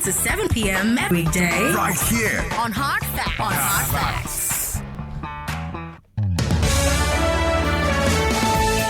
to 7 p.m. every day. Right here On Hard Facts. On Hard Facts.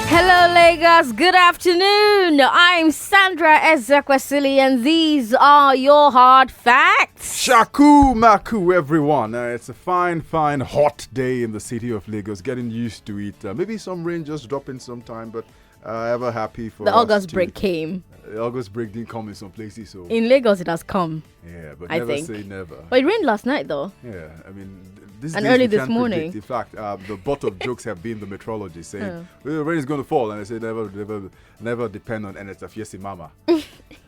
Hello, Lagos. Good afternoon. I'm Sandra Ezekwesili, and these are your hard facts. Shaku Maku, everyone. It's a fine, hot day in the city of Lagos. Getting used to it. Maybe some rain just dropping sometime, but ever happy for the us August to- break came. The August break didn't come in some places, so In Lagos, it has come. yeah. But I never think. say never. But it rained last night, though. Yeah, I mean, this And days early we this can't morning. predict. In fact, the butt of jokes have been the meteorology saying well, the rain is going to fall, and I say never depend on NSF. Yes, mama.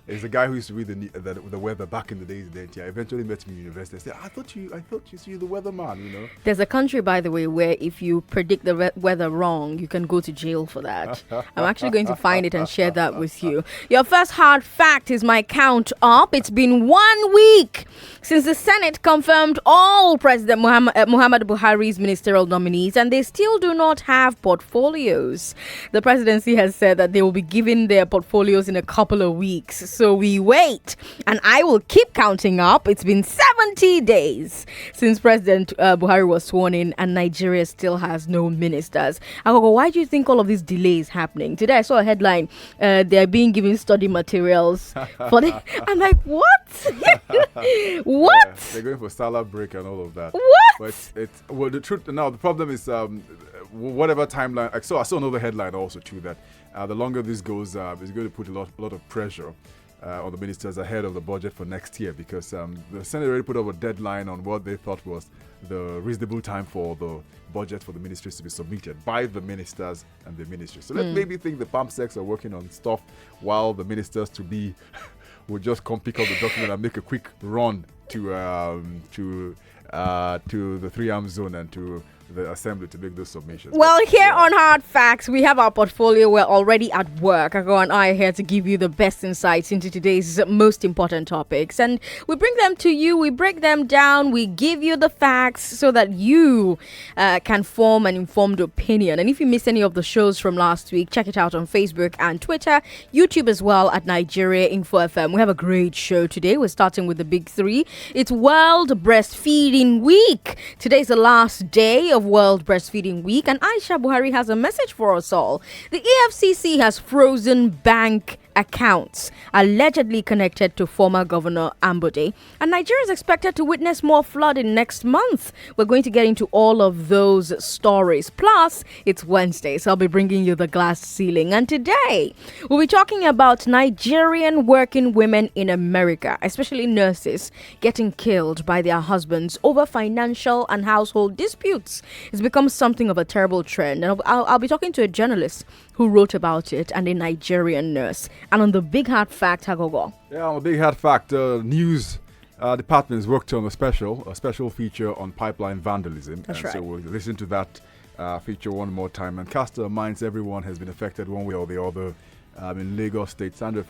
It's the guy who used to read the weather back in the days. Then I eventually met him in university. I said, I thought you see the weatherman, you know. There's a country, by the way, where if you predict the weather wrong, you can go to jail for that. I'm actually going to find it and share that with you. Your first hard fact is my count up. It's been 1 week since the Senate confirmed all President Muhammadu Buhari's ministerial nominees, and they still do not have portfolios. The presidency has said that they will be given their portfolios in a couple of weeks. So we wait, and I will keep counting up. It's been 70 days since President Buhari was sworn in, and Nigeria still has no ministers. Aghogho, why do you think all of these delays happening? Today I saw a headline, they're being given study materials for the... I'm like, what? What? Yeah, they're going for salad break and all of that. What? But it's well, the truth. Now the problem is, whatever timeline. I saw another headline also too that the longer this goes, it's going to put a lot of pressure on the ministers ahead of the budget for next year, because the Senate already put up a deadline on what they thought was the reasonable time for the budget for the ministries to be submitted by the ministers and the ministries. So let's maybe think the PAMSECs are working on stuff while the ministers to be will just come pick up the document and make a quick run to the 3 zone and to the assembly to make those submissions. Well, here on Hard Facts, we have our portfolio. We're already at work. Aghogho and I are here to give you the best insights into today's most important topics. And we bring them to you, we break them down, we give you the facts so that you can form an informed opinion. And if you missed any of the shows from last week, check it out on Facebook and Twitter, YouTube as well at Nigeria Info FM. We have a great show today. We're starting with the big three. It's World Breastfeeding Week. Today's the last day of World Breastfeeding Week, and Aisha Buhari has a message for us all. The EFCC has frozen bank accounts allegedly connected to former Governor Oboh, and Nigeria is expected to witness more flooding next month. We're going to get into all of those stories. Plus, it's Wednesday, so I'll be bringing you the glass ceiling. And today, we'll be talking about Nigerian working women in America, especially nurses, getting killed by their husbands over financial and household disputes. It's become something of a terrible trend, and I'll be talking to a journalist who wrote about it and a Nigerian nurse. And on the big hard fact, Aghogho. Yeah, on the big hard fact, news department has worked on a special feature on pipeline vandalism. That's right. So we'll listen to that feature one more time and cast our minds. Everyone has been affected one way or the other. In Lagos State, Sandra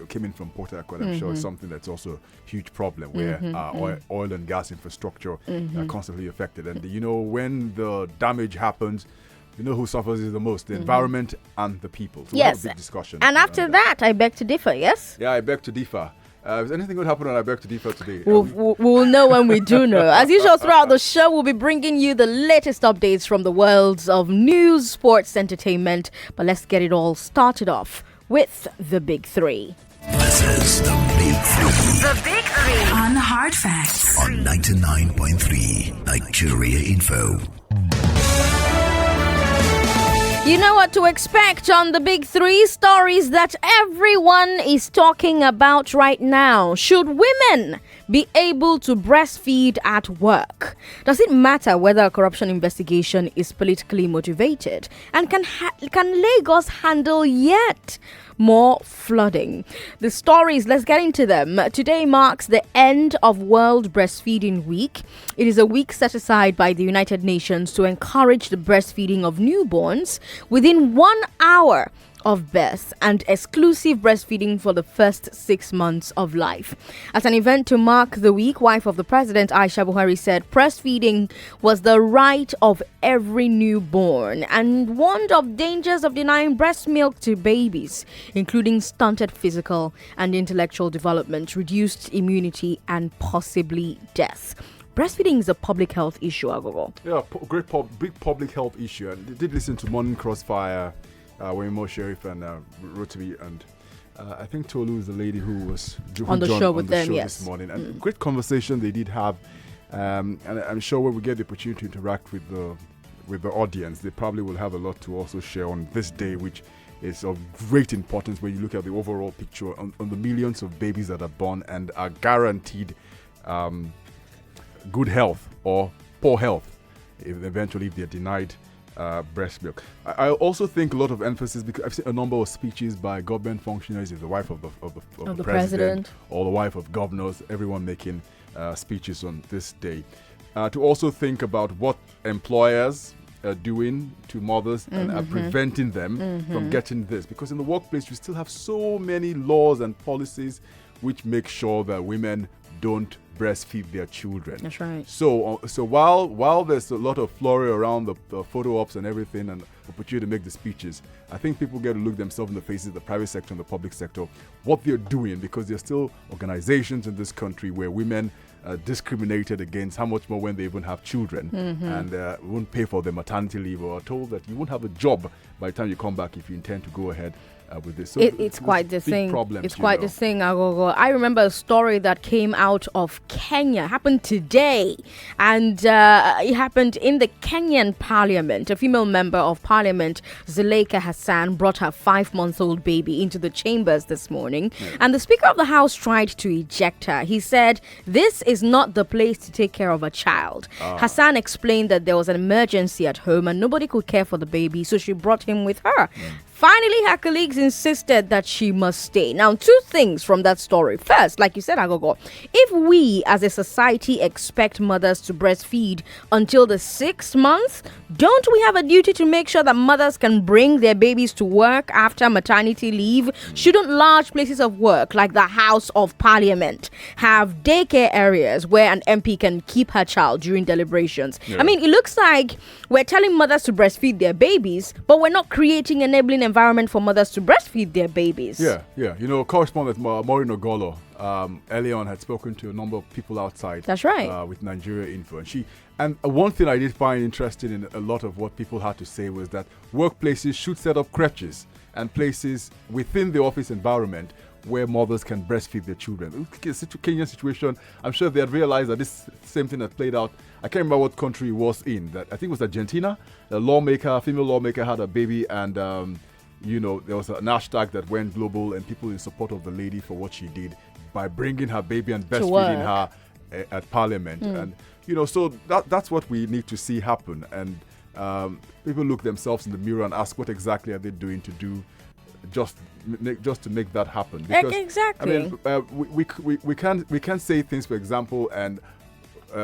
came in from Port Harcourt. I'm sure it's something that's also a huge problem where oil and gas infrastructure are constantly affected. And you know, when the damage happens, you know who suffers is the most, the environment and the people. So we'll have a big discussion. And after that, I beg to differ, yes? Yeah, I beg to differ. Is anything going to happen on I beg to differ today? We'll know when we do know. As usual, throughout the show, we'll be bringing you the latest updates from the worlds of news, sports, entertainment. But let's get it all started off with the big three. This is the Big Three. The Big Three. On Hard Facts. On 99.3 Nigeria Info. You know what to expect on the big three stories that everyone is talking about right now. Should women be able to breastfeed at work? Does it matter whether a corruption investigation is politically motivated? And can Lagos handle yet more flooding? The stories, let's get into them. Today marks the end of World Breastfeeding Week. It is a week set aside by the United Nations to encourage the breastfeeding of newborns within 1 hour of birth and exclusive breastfeeding for the first 6 months of life. At an event to mark the week, wife of the president, Aisha Buhari, said breastfeeding was the right of every newborn and warned of dangers of denying breast milk to babies, including stunted physical and intellectual development, reduced immunity, and possibly death. Breastfeeding is a public health issue, Aghogho. Yeah, big public health issue. And they did listen to Morning Crossfire, Waymo Sheriff and Rotary, and I think Tolu is the lady who was on the show with them this morning. And great conversation they did have. And I'm sure when we get the opportunity to interact with the audience, they probably will have a lot to also share on this day, which is of great importance when you look at the overall picture on the millions of babies that are born and are guaranteed good health or poor health eventually if they're denied breast milk. I also think a lot of emphasis, because I've seen a number of speeches by government functionaries, the wife of the president or the wife of governors, everyone making speeches on this day, to also think about what employers are doing to mothers and are preventing them from getting this, because in the workplace we still have so many laws and policies which make sure that women don't breastfeed their children. That's right. So while there's a lot of flurry around the photo ops and everything and opportunity to make the speeches, I think people get to look themselves in the faces, the private sector and the public sector, what they're doing, because there's still organizations in this country where women are discriminated against, how much more when they even have children, and won't pay for their maternity leave, or are told that you won't have a job by the time you come back if you intend to go ahead with this. So it's quite the thing. It's quite the thing, Aghogho. I remember a story that came out of Kenya, happened today, and it happened in the Kenyan parliament. A female member of parliament, Zuleika Hassan, brought her 5-month-old baby into the chambers this morning, and the Speaker of the House tried to eject her. He said, "This is not the place to take care of a child." Hassan explained that there was an emergency at home and nobody could care for the baby, so she brought him with her. Finally, her colleagues insisted that she must stay. Now, 2 things from that story. First, like you said, Aghogho, if we as a society expect mothers to breastfeed until the 6th month, don't we have a duty to make sure that mothers can bring their babies to work after maternity leave? Shouldn't large places of work, like the House of Parliament, have daycare areas where an MP can keep her child during deliberations? I mean, it looks like we're telling mothers to breastfeed their babies, but we're not creating enabling environment for mothers to breastfeed their babies. Yeah. You know, correspondent Maureen Ogolo early on had spoken to a number of people outside. That's right. With Nigeria Info. And one thing I did find interesting in a lot of what people had to say was that workplaces should set up creches and places within the office environment where mothers can breastfeed their children. It's a Kenyan situation. I'm sure they had realized that this same thing had played out. I can't remember what country it was in. That I think it was Argentina. A female lawmaker had a baby, and there was an hashtag that went global, and people in support of the lady for what she did by bringing her baby and breastfeeding her at Parliament. And so that's what we need to see happen. And people look themselves in the mirror and ask, what exactly are they doing to do just to make that happen? Because, exactly. I mean, we can't say things, for example, and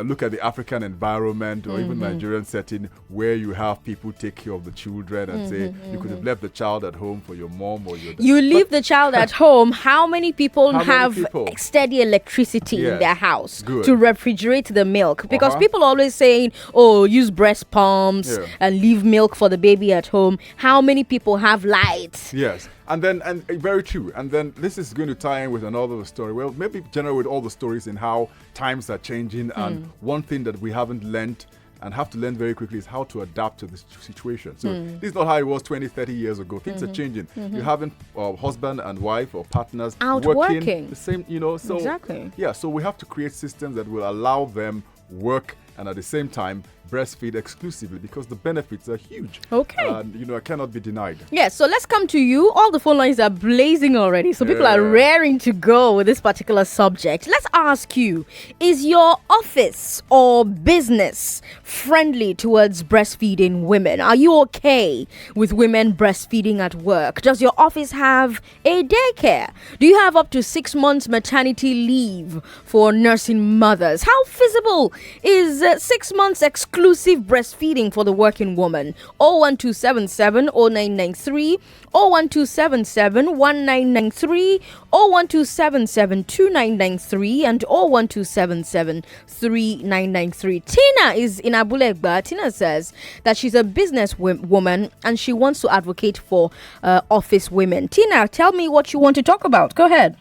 look at the African environment or even Nigerian setting where you have people take care of the children and say you could have left the child at home for your mom or your dad. You leave the child at home. How many people have steady electricity in their house to refrigerate the milk? Because people are always saying, oh, use breast pumps and leave milk for the baby at home. How many people have lights? Yes. And very true. And then this is going to tie in with another story. Well, maybe generally with all the stories in how times are changing. And one thing that we haven't learned and have to learn very quickly is how to adapt to this situation. So this is not how it was 20, 30 years ago. Things are changing. You're having husband and wife or partners out working the same, So exactly. Yeah, so we have to create systems that will allow them work and at the same time breastfeed exclusively, because the benefits are huge. Okay. And, it cannot be denied. Yes, so let's come to you. All the phone lines are blazing already, so people are raring to go with this particular subject. Let's ask you, is your office or business friendly towards breastfeeding women? Are you okay with women breastfeeding at work? Does your office have a daycare? Do you have up to 6 months maternity leave for nursing mothers? How feasible is 6 months exclusive exclusive breastfeeding for the working woman. 01277 0993, 01277 1993, 01277 2993, and 01277 3993. Tina is in Abulegba. Tina says that she's a business woman and she wants to advocate for office women. Tina, tell me what you want to talk about. Go ahead.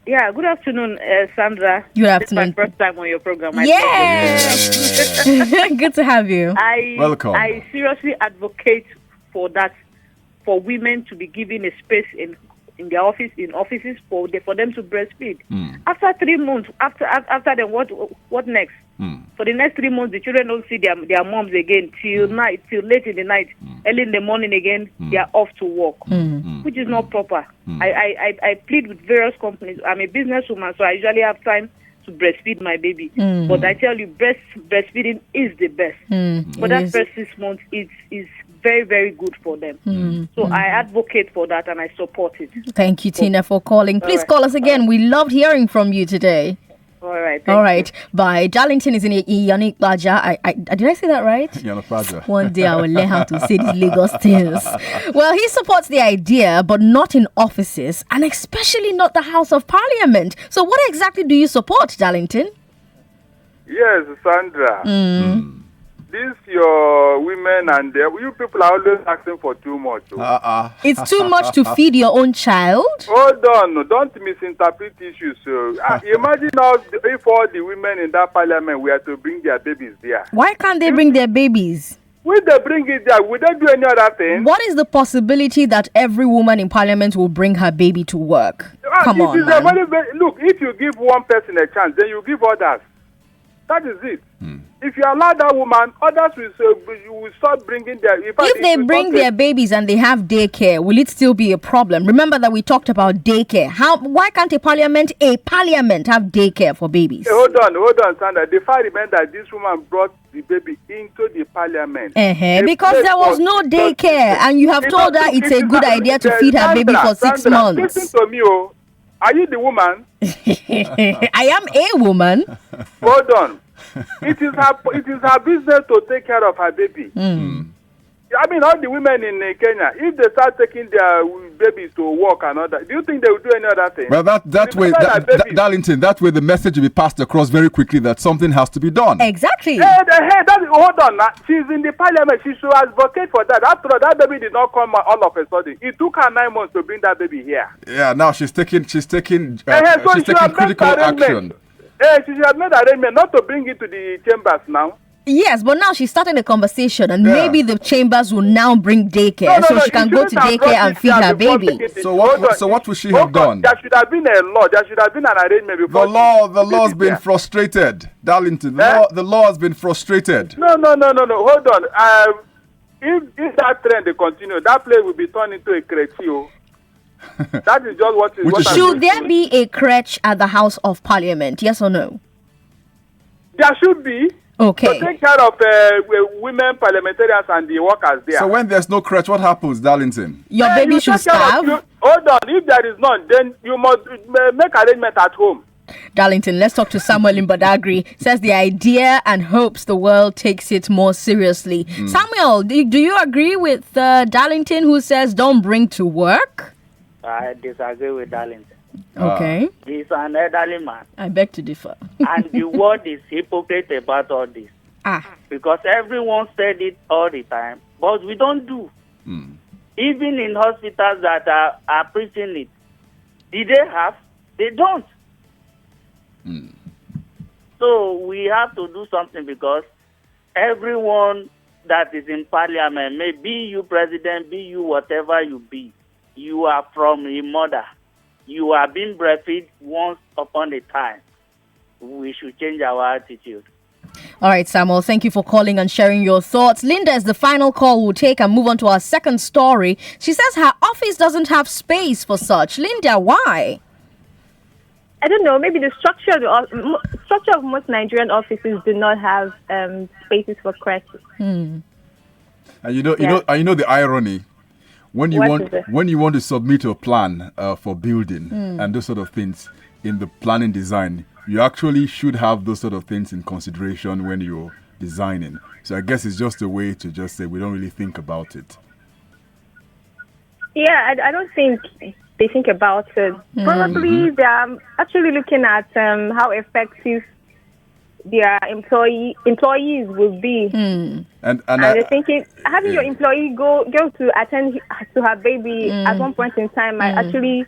Yeah, good afternoon, Sandra. Good afternoon. It's my first time on your program. Yes. Good to have you. Welcome. I seriously advocate for that, for women to be given a space in their offices for them to breastfeed. After 3 months, after then what next? For the next 3 months, the children don't see their moms again till night, till late in the night, early in the morning again. They are off to work, which is not proper. I plead with various companies. I'm a businesswoman, so I usually have time to breastfeed my baby. But I tell you, breastfeeding is the best. For that first 6 months, is very, very good for them. So I advocate for that and I support it. Thank you, Tina, for calling. Please call us again. We loved hearing from you today. All right. All right. Bye. Darlington is in Yannick Baja. Did I say that right? Yannick Baja. One day I will learn how to say these Lagos things. Well, he supports the idea, but not in offices, and especially not the House of Parliament. So what exactly do you support, Darlington? Yes, Sandra. This your women and you people are always asking for too much. It's too much to feed your own child? Hold on, don't misinterpret issues. Imagine if all the women in that parliament were to bring their babies there. Why can't they bring their babies? Will they bring it there? Will they do any other thing? What is the possibility that every woman in parliament will bring her baby to work? Come on, man. Look, if you give one person a chance, then you give others. That is it. If you allow that woman, others will start bringing their... If they bring their babies and they have daycare, will it still be a problem? Remember that we talked about daycare. Why can't a parliament have daycare for babies? Hey, hold on, Sandra. The fact remains that this woman brought the baby into the parliament. Because there was no daycare, and you have told her it's a good idea to feed her baby for 6 months. Listen to me, Are you the woman? I am a woman. Hold on. It is her business to take care of her baby. I mean, all the women in Kenya, if they start taking their babies to work and all that, do you think they will do any other thing? Well, that way, Darlington, that way the message will be passed across very quickly that something has to be done. Exactly. Hold on. She's in the parliament. She should advocate for that. After all, that baby did not come all of a sudden. It took her 9 months to bring that baby here. Yeah, now she's taking critical action. She should have made arrangement not to bring it to the chambers now. Yes, but now she started a conversation, and maybe the chambers will now bring daycare, so she can go to daycare and feed her baby. So what would she have done? There should have been a law. There should have been an arrangement before. The law's been frustrated, Darlington. The law has been frustrated. No. Hold on. If that trend continues, that place will be turned into a cretio. That is just what is. Should there be a crèche at the House of Parliament? Yes or no? There should be. Okay. To take care of women parliamentarians and the workers there. So when there's no crèche, what happens, Darlington? Your baby should starve? Hold on. If there is none, then you must make arrangement at home. Darlington, let's talk to Samuel in Badagry. Says the idea and hopes the world takes it more seriously. Samuel, do you agree with Darlington who says don't bring to work? I disagree with Darlington. Okay. He's an elderly man. I beg to differ. And the world is hypocrite about all this. Because everyone said it all the time, but we don't do. Even in hospitals that are preaching it, did they have? They don't. So we have to do something because everyone that is in parliament, may be you president, be you whatever you be, you are from a mother. You are being breastfed once upon a time. We should change our attitude. All right, Samuel, thank you for calling and sharing your thoughts. Linda is the final call we'll take and move on to our second story. She says her office doesn't have space for such. Linda, why? I don't know. Maybe the structure of most Nigerian offices do not have spaces for creches. And you know the irony. When you want to submit a plan for building and those sort of things in the planning design, you actually should have those sort of things in consideration when you're designing. So I guess it's just a way to just say we don't really think about it. Yeah, I don't think they think about it. Probably they are actually looking at how effective their employees will be. And they're thinking having your employee go to attend to her baby at one point in time might actually,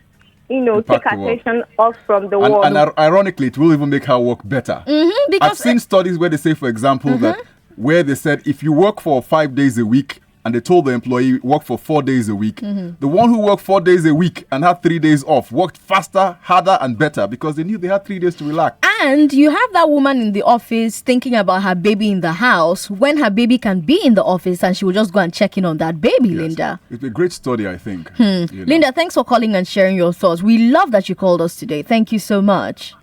take attention off from the work. And ironically, it will even make her work better. Because I've seen studies where they say, for example, that where they said if you work for 5 days a week, and they told the employee work for 4 days a week. The one who worked 4 days a week and had 3 days off worked faster, harder, and better because they knew they had 3 days to relax. And you have that woman in the office thinking about her baby in the house when her baby can be in the office and she will just go and check in on that baby, yes. Linda. It's a great study, I think. Linda, thanks for calling and sharing your thoughts. We love that you called us today. Thank you so much.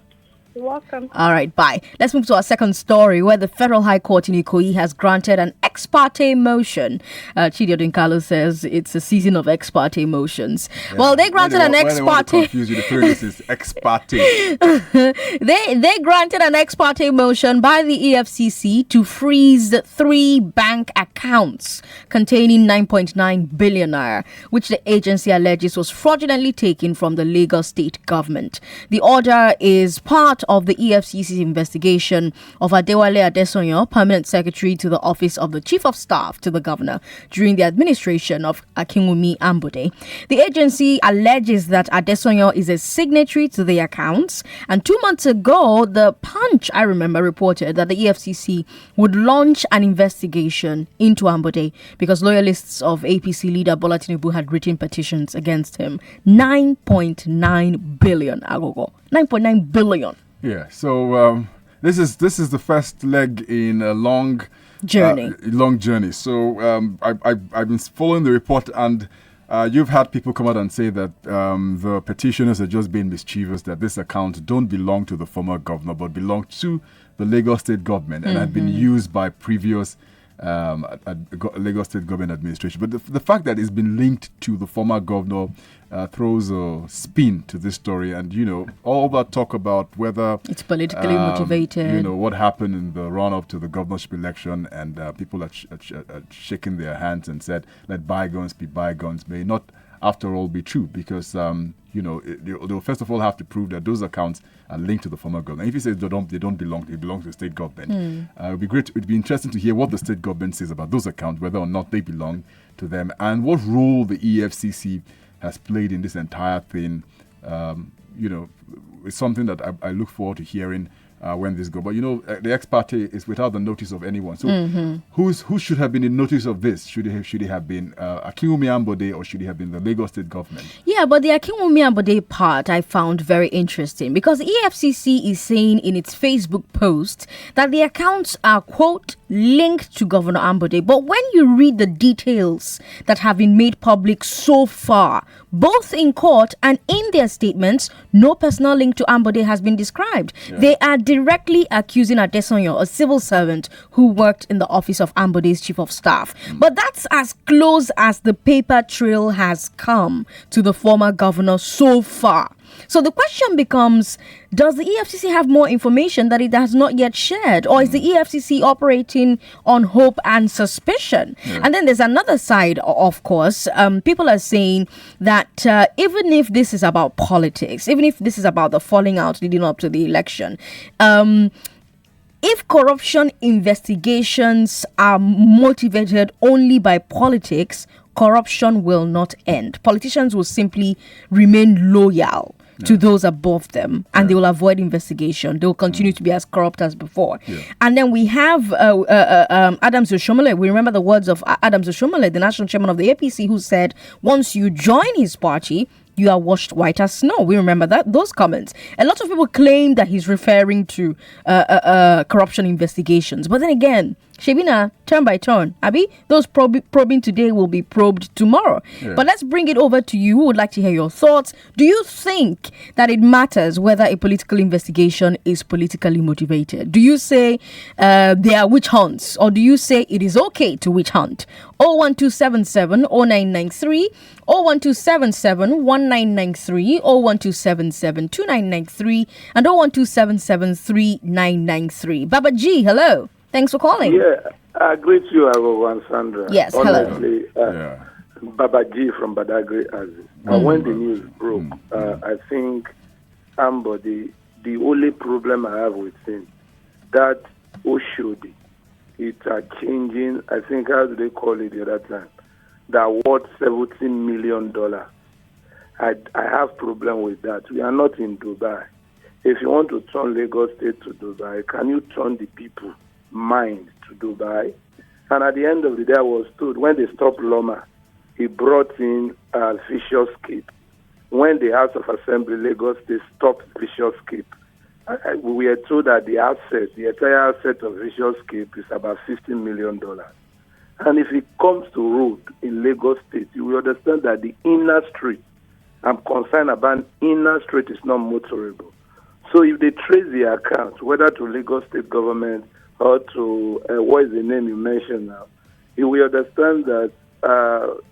You're welcome. All right, bye. Let's move to our second story where the Federal High Court in Ikoyi has granted an ex parte motion. Chidi Odinkalo says it's a season of ex parte motions. Yeah. Well, they granted an ex parte. This is ex parte. They granted an ex parte motion by the EFCC to freeze 3 bank accounts containing 9.9 billion naira, which the agency alleges was fraudulently taken from the Lagos state government. The order is part of the EFCC's investigation of Adewale Adesonyo, Permanent Secretary to the Office of the Chief of Staff to the Governor during the administration of Akinwumi Ambode. The agency alleges that Adesonyo is a signatory to the accounts, and 2 months ago, the Punch, I remember, reported that the EFCC would launch an investigation into Ambode because loyalists of APC leader Bola Tinubu had written petitions against him. 9.9 billion, Aghogho. 9.9 billion. Yeah, so this is the first leg in a long journey. So I've been following the report, and you've had people come out and say that the petitioners are just being mischievous, that this account don't belong to the former governor but belong to the Lagos state government and had been used by previous Lagos state government administration. But the fact that it's been linked to the former governor throws a spin to this story, and all that talk about whether it's politically motivated, what happened in the run-up to the governorship election, and people are shaking their hands and said, let bygones be bygones, may not after all be true, because they'll first of all have to prove that those accounts are linked to the former government. If he says they don't belong, they belong to the state government. It'd be interesting to hear what the state government says about those accounts, whether or not they belong to them, and what role the EFCC has played in this entire thing. It's something that I look forward to hearing when this goes. But the ex parte is without the notice of anyone. So who should have been in notice of this? Should it have been Akinwumi Ambode, or should it have been the Lagos state government? Yeah, but the Akinwumi Ambode part I found very interesting because EFCC is saying in its Facebook post that the accounts are, quote, linked to Governor Ambode. But when you read the details that have been made public so far, both in court and in their statements, no personal link to Ambode has been described. Yeah. They are directly accusing Adesonyo, a civil servant who worked in the office of Ambode's chief of staff. But that's as close as the paper trail has come to the former governor so far. So the question becomes, does the EFCC have more information that it has not yet shared? Or is the EFCC operating on hope and suspicion? Yeah. And then there's another side, of course. People are saying that even if this is about politics, even if this is about the falling out leading up to the election, if corruption investigations are motivated only by politics, corruption will not end. Politicians will simply remain loyal to those above them, and they will avoid investigation. They will continue to be as corrupt as before. Yeah. And then we have Adams Oshomole. We remember the words of Adams Oshomole, the national chairman of the APC, who said, once you join his party, you are washed white as snow. We remember those comments. A lot of people claim that he's referring to corruption investigations. But then again, Shebina, turn by turn. Abi, those probing today will be probed tomorrow. Yeah. But let's bring it over to you. We would like to hear your thoughts. Do you think that it matters whether a political investigation is politically motivated? Do you say they are witch hunts? Or do you say it is okay to witch hunt? 01277 0993, 01277 1993, 01277 2993, and 01277 3993. Baba G, hello. Thanks for calling. Yeah, I greet you, Aghogho and Sandra. Yes, hello. Honestly, Yeah. Baba G from Badagry Aziz. When the news broke, I think somebody, the only problem I have with him, that Oshodi, it's changing, I think, how do they call it the other time? That worth $17 million. I have problem with that. We are not in Dubai. If you want to turn Lagos State to Dubai, can you turn the people mind to Dubai? And at the end of the day, I was told when they stopped Loma, he brought in Vicious Cape. When the House of Assembly, Lagos State, stopped Vicious Cape, we were told that the entire asset of Vicious Cape is about $15 million. And if it comes to road in Lagos State, you will understand that the inner street, I'm concerned about inner street is not motorable. So if they trace the account, whether to Lagos State government or to, what is the name you mentioned now, you will understand that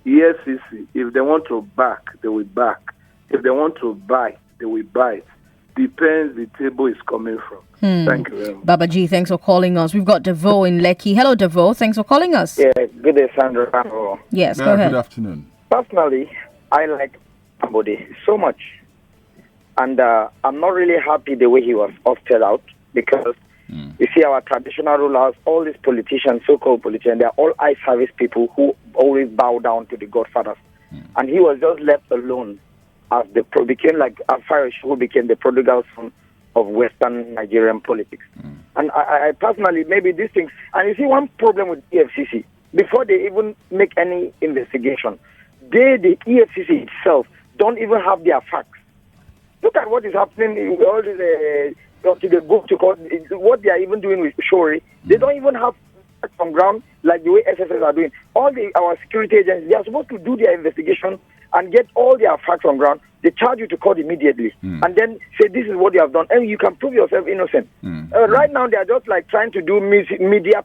EFCC, if they want to back, they will back. If they want to buy, they will buy it. Depends the table is coming from. Thank you very much. Baba G, thanks for calling us. We've got Devo in Lekki. Hello, Devo. Thanks for calling us. Yeah, good day, Sandra. Yes, go ahead. Good afternoon. Personally, I like somebody so much. And I'm not really happy the way he was hosted out because you see our traditional rulers, all these politicians, so-called politicians, they're all eye service people who always bow down to the godfathers. And he was just left alone as became like Afarish, who became the prodigal son of Western Nigerian politics. And I personally, maybe these things, and you see one problem with EFCC, before they even make any investigation, the EFCC itself don't even have their facts. Look at what is happening in all the to the go to court, what they are even doing with Shori. They don't even have facts on ground like the way SSS are doing. Our security agencies, they are supposed to do their investigation and get all their facts on ground. They charge you to court immediately and then say this is what you have done, and you can prove yourself innocent. Right now, they are just like trying to do media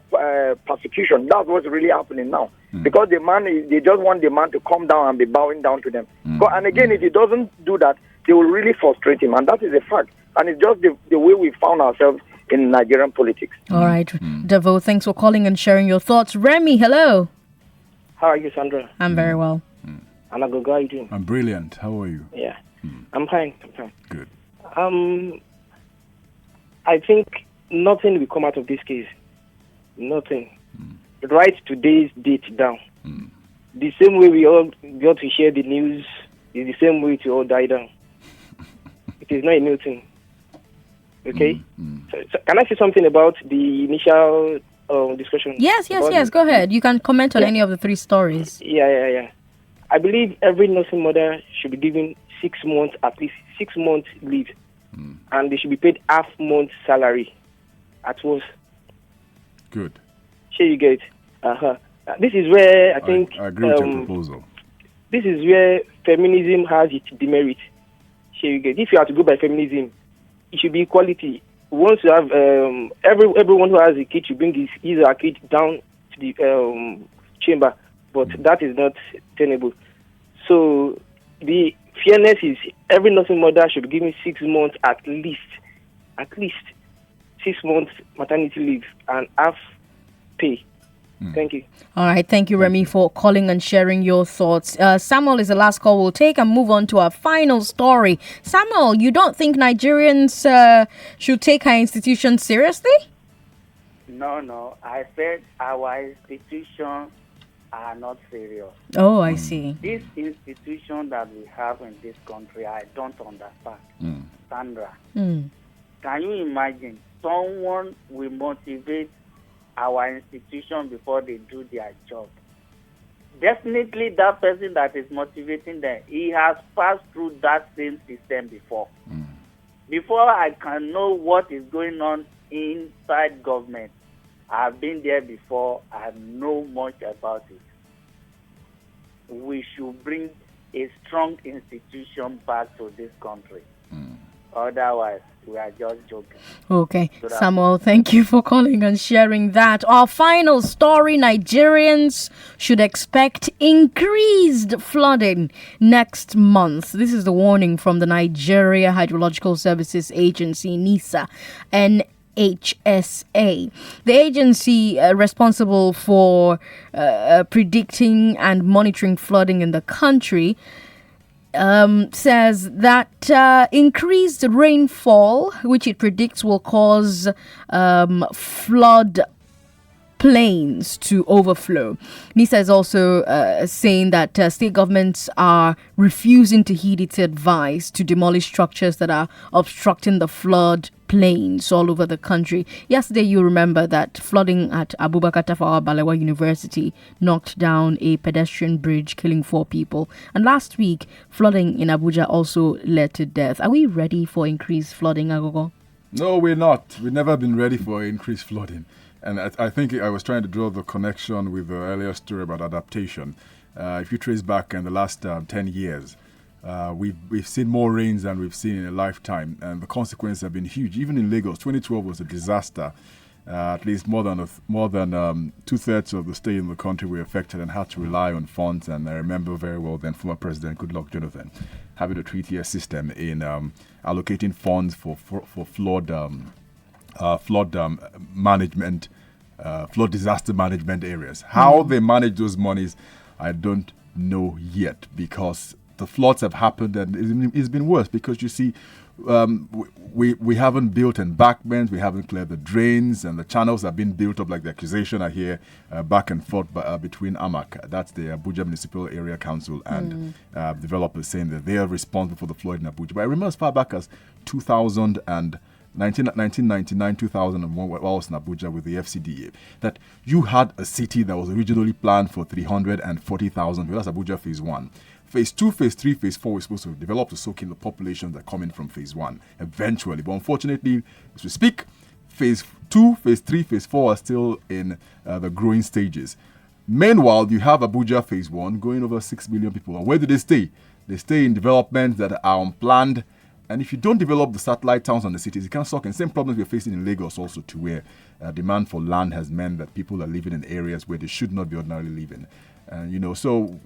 persecution. That's what's really happening now because they just want the man to come down and be bowing down to them. And again, if he doesn't do that, they will really frustrate him, and that is a fact. And it's just the way we found ourselves in Nigerian politics. All right, Devo, thanks for calling and sharing your thoughts. Remy, hello. How are you, Sandra? I'm very well. And Aghogho, how are you doing? I'm brilliant. How are you? Yeah, I'm fine. Good. I think nothing will come out of this case. Nothing. Write today's date down. The same way we all got to share the news is the same way to all die down. It is not a new thing. Okay? So can I say something about the initial discussion? Yes. Go ahead. You can comment on any of the three stories. Yeah. I believe every nursing mother should be given 6 months, at least 6 months leave. And they should be paid half month salary at once. Good. Sure you get. This is where I think I agree with your proposal. This is where feminism has its demerit. Sure you get. If you have to go by feminism, it should be equality. Once you have everyone who has a kid should bring his or her kid down to the chamber, but that is not tenable. So the fairness is every nursing mother should be given 6 months at least 6 months maternity leave and half pay. Thank you. All right. Thank you, Remy, for calling and sharing your thoughts. Samuel is the last call we'll take and move on to our final story. Samuel, you don't think Nigerians should take our institutions seriously? No. I said our institutions are not serious. Oh, I see. This institution that we have in this country, I don't understand. Sandra, can you imagine someone will motivate our institution before they do their job? Definitely that person that is motivating them, he has passed through that same system before. Before I can know what is going on inside government, I've been there before, I know much about it. We should bring a strong institution back to this country. Otherwise, we are just joking. Okay, Samuel, thank you for calling and sharing that. Our final story, Nigerians should expect increased flooding next month. This is the warning from the Nigeria Hydrological Services Agency, NISA. And The agency responsible for predicting and monitoring flooding in the country says that increased rainfall, which it predicts will cause flood plains to overflow. NISA is also saying that state governments are refusing to heed its advice to demolish structures that are obstructing the flood plains all over the country. Yesterday, you remember that flooding at Abubakar Tafawa Balewa University knocked down a pedestrian bridge, killing 4 people. And last week, flooding in Abuja also led to death. Are we ready for increased flooding, Aghogho? No, we're not. We've never been ready for increased flooding. And I think I was trying to draw the connection with the earlier story about adaptation. If you trace back in the last 10 years, we've seen more rains than we've seen in a lifetime, and the consequences have been huge. Even in Lagos, 2012 was a disaster. At least more than 2/3 of the state in the country were affected and had to rely on funds. And I remember very well then former President Goodluck Jonathan having a 3-tier system in allocating funds for flood management, flood disaster management areas. How they manage those monies, I don't know yet, because the floods have happened and it's been worse because you see, we haven't built embankments, we haven't cleared the drains, and the channels have been built up, like the accusation I hear back and forth between AMAC, that's the Abuja Municipal Area Council, and developers saying that they are responsible for the flood in Abuja. But I remember as far back as 1999, 2001, while I was in Abuja with the FCDA, that you had a city that was originally planned for 340,000. That's Abuja Phase 1. Phase 2, Phase 3, Phase 4 is supposed to develop to soak in the populations that are coming from Phase 1 eventually. But unfortunately, as we speak, Phase 2, Phase 3, Phase 4 are still in the growing stages. Meanwhile, you have Abuja Phase 1 going over 6 million people. And where do they stay? They stay in developments that are unplanned. And if you don't develop the satellite towns and the cities, you can't suck in. Same problems we're facing in Lagos also, to where demand for land has meant that people are living in areas where they should not be ordinarily living. So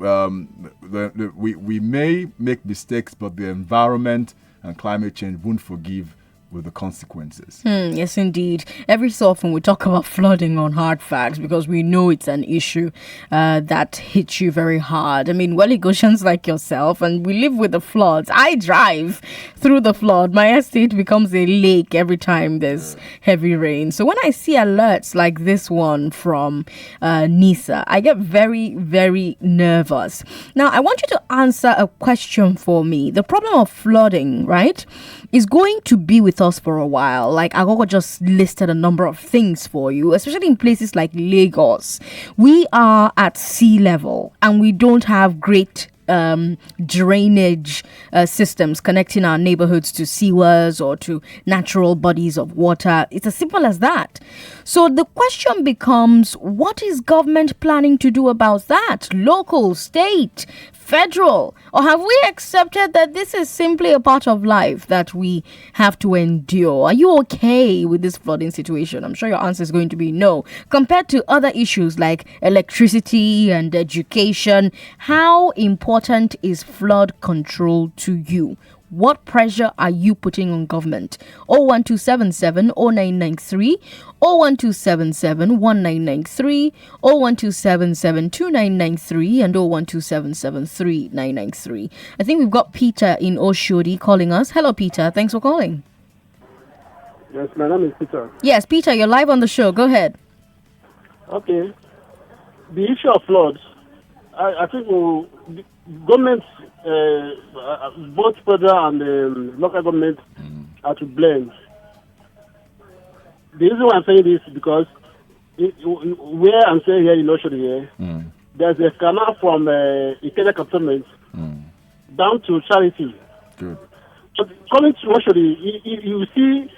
we may make mistakes, but the environment and climate change won't forgive with the consequences. Yes, indeed. Every so often we talk about flooding on Hard Facts because we know it's an issue that hits you very hard. I mean, Lagosians like yourself, and we live with the floods. I drive through the flood. My estate becomes a lake every time there's heavy rain. So when I see alerts like this one from NISA, I get very, very nervous. Now, I want you to answer a question for me. The problem of flooding, right, is going to be with us for a while. Like Aghogho just listed a number of things for you, especially in places like Lagos. We are at sea level and we don't have great drainage systems connecting our neighborhoods to sewers or to natural bodies of water. It's as simple as that. So the question becomes, what is government planning to do about that? Local, state, federal? Or have we accepted that this is simply a part of life that we have to endure? Are you okay with this flooding situation? I'm sure your answer is going to be no. Compared to other issues like electricity and education, how important is flood control to you? What pressure are you putting on government? 01277 0993, 01277 1993, 01277 2993, and 01277 3993. I think we've got Peter in Oshodi calling us. Hello, Peter. Thanks for calling. Yes, my name is Peter. Yes, Peter, you're live on the show. Go ahead. Okay. The issue of floods, I think governments, both federal and local governments, are to blame. The reason why I'm saying this is because where I'm saying here in Oshodi, there's a canal from Ikeda Cantonment down to Charity. Good. So coming to Oshodi, you see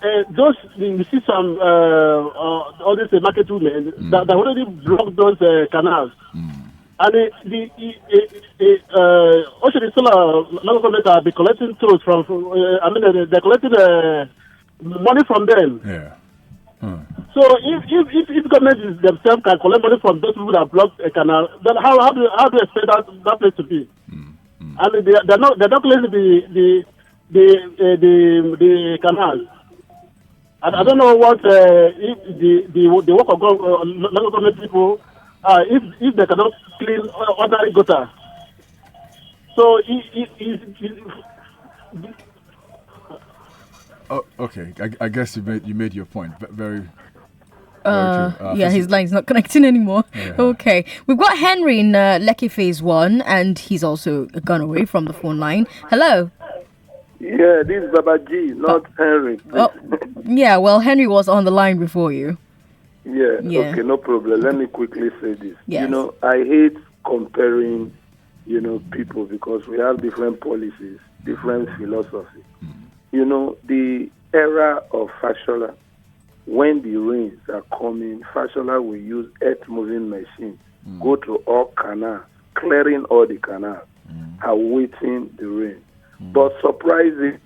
you see some all these market women that already blocked those canals. And also the local government are be collecting tolls from. They're collecting money from them. Yeah. So if government themselves can collect money from those people that block a canal, then how do you expect that place to be? And they're not cleaning the canal. I don't know what if the work of local government people, if they cannot clean ordinary gutter. So Oh, okay. I guess you made your point. Very true. His line's not connecting anymore. Yeah. Okay. We've got Henry in Lekki Phase 1, and he's also gone away from the phone line. Hello. Yeah, this is Baba G, not Henry. Oh, yeah, well, Henry was on the line before you. Yeah, okay, no problem. Let me quickly say this. Yes. I hate comparing, people because we have different policies, different philosophy. The era of Fashola, when the rains are coming, Fashola will use earth-moving machines, go to all canals, clearing all the canals, awaiting the rain. But surprising,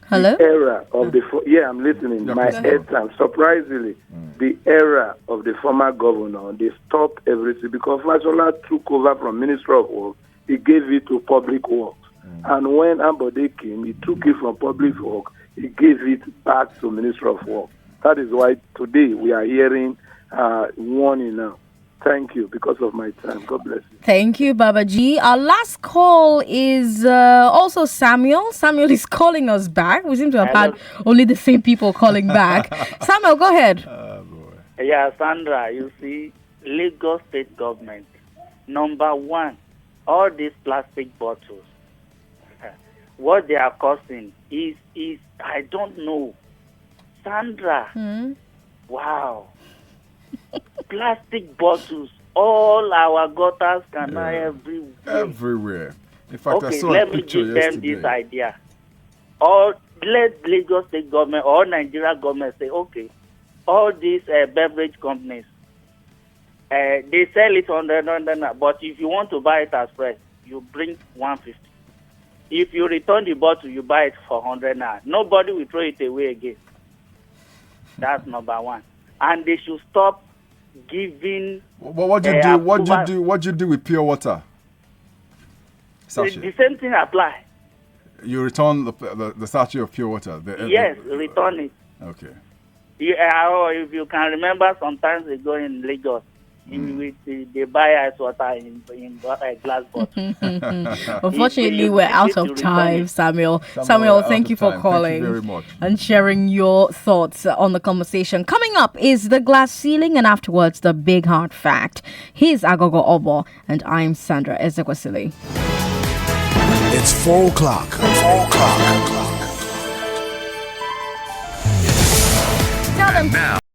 hello? The era of I'm listening. My airtime. Surprisingly, the era of the former governor, they stopped everything because Fashola took over from Minister of Works. He gave it to Public Works. And when Ambode came, he took it from Public Works. He gave it back to Minister of Works. That is why today we are hearing warning now. Thank you because of my time. God bless you. Thank you, Baba G. Our last call is also Samuel. Samuel is calling us back. We seem to have had only the same people calling back. Samuel, go ahead. Yeah, Sandra, you see, Lagos state government, number one, all these plastic bottles, what they are costing is I don't know. Sandra, wow. Plastic bottles, all our gutters, canal everywhere. In fact, I saw let a me picture give yesterday. them this idea. Or let Lagos state government or Nigeria government say, okay, all these beverage companies, they sell it on the but if you want to buy it as fresh, you bring 150. If you return the bottle, you buy it for 100 naira. Nobody will throw it away again. That's number one. And they should stop giving. What you do with pure water? Sachet. The same thing apply. You return the sachet of pure water. Yes, return it. Okay. If you can remember, sometimes ago in Lagos, they buy ice water in glass bottle. Unfortunately, we're out of time, Samuel. Samuel, thank you for calling. Thank you very much. And sharing your thoughts on the conversation. Coming up is the glass ceiling, and afterwards, the big hard fact. He's Aghogho Oboh, and I'm Sandra Ezekwesili. It's 4 o'clock. 4 o'clock. Tell them. Now.